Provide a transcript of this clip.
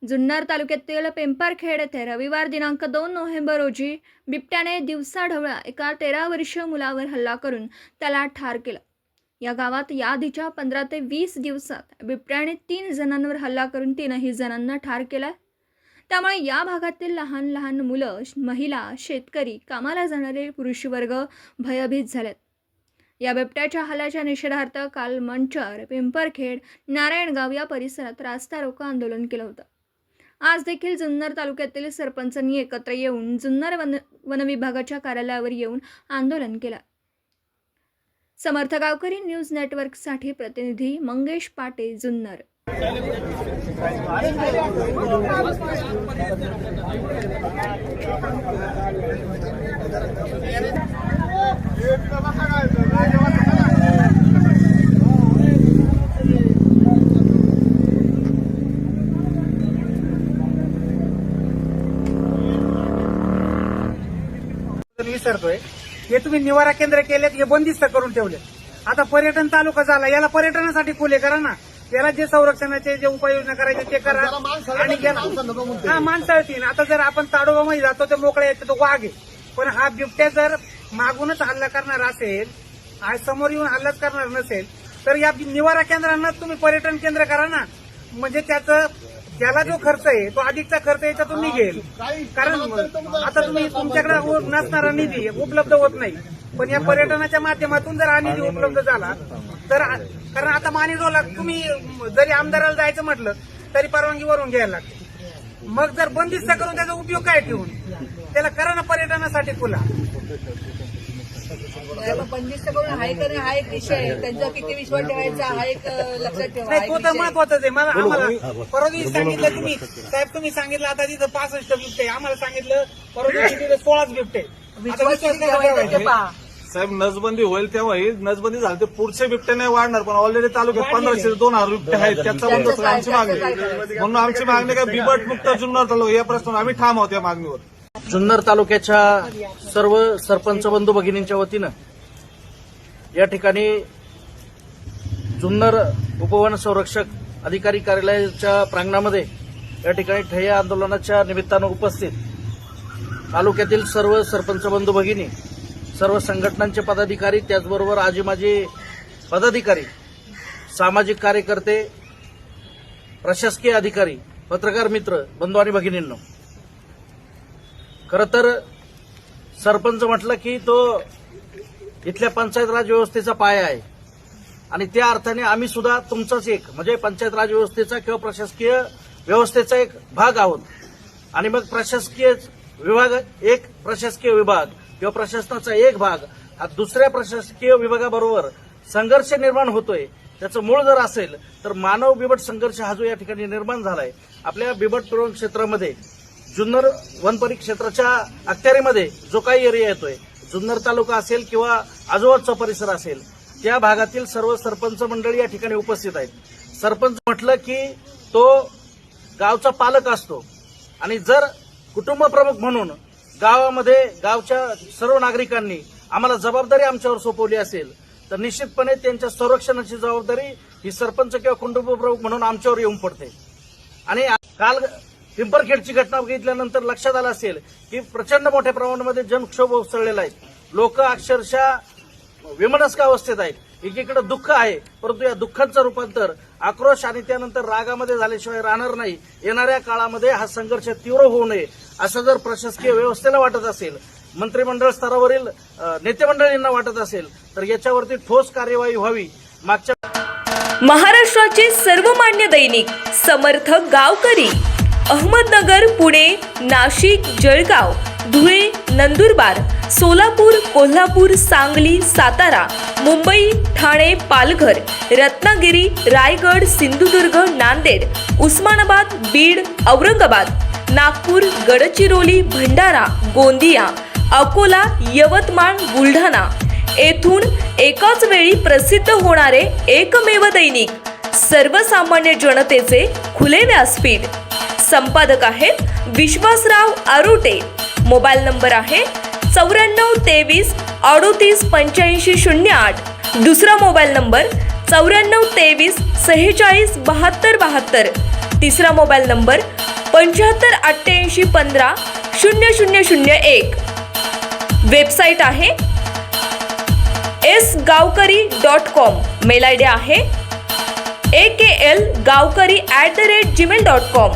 जुन्नर तालुक्यातील पिंपरखेड येथे रविवार दिनांक 2 नोव्हेंबर रोजी बिबट्याने दिवसाढवळ्या एका 13 वर्षीय मुलावर हल्ला करून त्याला ठार केलं। या गावात याआधीच्या 15 ते 20 दिवसात बिबट्याने 3 जणांवर हल्ला करून 3ही जणांना ठार केलं। त्यामुळे या भागातील लहान लहान मुलं, महिला, शेतकरी, कामाला जाणारे पुरुष वर्ग भयभीत झालेत। या बिबट्याच्या हल्ल्याच्या निषेधार्थ काल मंचर, पिंपरखेड, नारायणगाव या परिसरात रास्ता रोको आंदोलन केलं होतं। आज देखील जुन्नर तालुक्यातील सरपंचांनी एकत्र येऊन जुन्नर वन विभागाच्या कार्यालयावर येऊन आंदोलन केलं। समर्थ गावकरी न्यूज नेटवर्कसाठी प्रतिनिधी मंगेश पाटे, जुन्नर। विसरतोय हे तुम्ही निवारा केंद्र केलेत, हे बंदिस्त करून ठेवले। आता पर्यटन तालुका झाला, याला पर्यटनासाठी खुले करा ना। याला जे संरक्षणाचे जे उपाययोजना करायचे ते करा आणि माणसं येतील। आता जर आपण ताडोबामध्ये जातो तर मोकळे येते, तो वाघ आहे, पण हा बिबट्या जर मागूनच हल्ला करणार असेल, आज समोर येऊन हल्लाच करणार नसेल, तर या निवारा केंद्रांना तुम्ही पर्यटन केंद्र करा ना। म्हणजे त्याला जो खर्च आहे तो अधिकचा खर्च याच्यातून निघेल। कारण आता तुम्ही तुमच्याकडे नसणारा निधी उपलब्ध होत नाही, पण या पर्यटनाच्या माध्यमातून जर हा निधी उपलब्ध झाला तर, कारण आता मानेजोला तुम्ही जरी आमदाराला जायचं म्हटलं तरी परवानगी वरून घ्यायला लागते। मग जर बंदिस्त करून त्याचा उपयोग काय ठेवून त्याला करा ना पर्यटनासाठी खुला। बंदिस्त करून हा एक विषय आहे, त्यांचा किती विश्वास ठेवायचा हा एक लक्षात ठेवा। नाही, तो तर महत्वाचाच आहे। मला आम्हाला परवा दिवशी सांगितलं तुम्ही साहेब, तुम्ही सांगितलं आता तिथं 65 बिबटे, आम्हाला सांगितलं परवा दिवशी तिथे 16 बिबटे। साहेब नसबंदी होईल तेव्हा ही नसबंदी झाली तर पुढचे बिबटे नाही वाढणार, पण ऑलरेडी तालुक्यात 1500 ते 2000 बिबटे आहेत। त्याच्याबद्दल आमची मागणी, म्हणून आमची मागणी काय बिबट मुक्त जुन्नर तालुका या प्रश्नावर आम्ही ठाम आहोत या मागणीवर। जुन्नर तालुक्याच्या सर्व सरपंच बंधू भगिनींच्या वतीनं या ठिकाणी जुन्नर उपवन संरक्षक अधिकारी कार्यालयाच्या प्रांगणामध्ये या ठिकाणी ठिय्या आंदोलनाच्या निमित्तानं उपस्थित तालुक्यातील सर्व सरपंच बंधू भगिनी, सर्व संघटनांचे पदाधिकारी, त्याचबरोबर आजी माजी पदाधिकारी, सामाजिक कार्यकर्ते, प्रशासकीय अधिकारी, पत्रकार मित्र, बंधू आणि भगिनींनो, खरं तर सरपंच म्हटलं की तो इथल्या पंचायत राज व्यवस्थेचा पाया आहे आणि त्या अर्थाने आम्ही सुद्धा तुमचाच एक म्हणजे पंचायत राज व्यवस्थेचा किंवा प्रशासकीय व्यवस्थेचा एक भाग आहोत। आणि मग प्रशासकीय विभाग किंवा प्रशासनाचा एक भाग हा दुसऱ्या प्रशासकीय विभागाबरोबर संघर्ष निर्माण होतोय। त्याचं मूळ जर असेल तर मानव बिबट संघर्ष हा जो या ठिकाणी निर्माण झालाय आपल्या बिबट प्रवण क्षेत्रामध्ये, जुन्नर वन परिक्षेत्राच्या अखत्यारीमध्ये जो काही एरिया येतोय, जुन्नर तालुका असेल किंवा आजूबाजूचा परिसर असेल, त्या भागातील सर्व सरपंच मंडळी या ठिकाणी उपस्थित आहेत। सरपंच म्हटलं की तो गावचा पालक असतो आणि जर कुटुंब प्रमुख म्हणून गावामध्ये गावच्या सर्व नागरिकांनी आम्हाला जबाबदारी आमच्यावर सोपवली असेल तर निश्चितपणे त्यांच्या संरक्षणाची जबाबदारी ही सरपंच किंवा कुटुंब प्रमुख म्हणून आमच्यावर येऊन पडते। आणि काल पिंपरखेडची घटना बघितल्यानंतर लक्षात आलं असेल की प्रचंड मोठ्या प्रमाणामध्ये जनक्षोभ उसळलेला आहे। लोक अक्षरशः विमनस्क अवस्थेत आहेत। एकीकडे दुःख आहे, परंतु या दुःखाचं रूपांतर आक्रोश आणि त्यानंतर रागामध्ये झाल्याशिवाय राहणार नाही। येणाऱ्या काळामध्ये हा संघर्ष तीव्र होऊ नये असं जर प्रशासकीय व्यवस्थेला वाटत असेल, मंत्रिमंडळ स्तरावरील नेतेमंडळींना वाटत असेल तर याच्यावरती ठोस कार्यवाही व्हावी। मागच्या महाराष्ट्राचे सर्वमान्य दैनिक समर्थ गावकरी अहमदनगर, पुणे, नाशिक, जळगाव, धुळे, नंदुरबार, सोलापूर, कोल्हापूर, सांगली, सातारा, मुंबई, ठाणे, पालघर, रत्नागिरी, रायगड, सिंधुदुर्ग, नांदेड, उस्मानाबाद, बीड, औरंगाबाद, नागपूर, गडचिरोली, भंडारा, गोंदिया, अकोला, यवतमाळ, बुलढाणा येथून एकाच वेळी प्रसिद्ध होणारे एकमेव दैनिक, सर्वसामान्य जनतेचे खुले व्यासपीठ। संपादक आहेत विश्वासराव आरोटे। मोबाईल नंबर आहे 94 23 38 8508। दुसरा मोबाईल नंबर 94 23 46 72 72। तिसरा मोबाईल नंबर 7588150001. वेबसाईट आहे sgavkari.com. मेल आय डी आहे aklgavkari@gmail.com.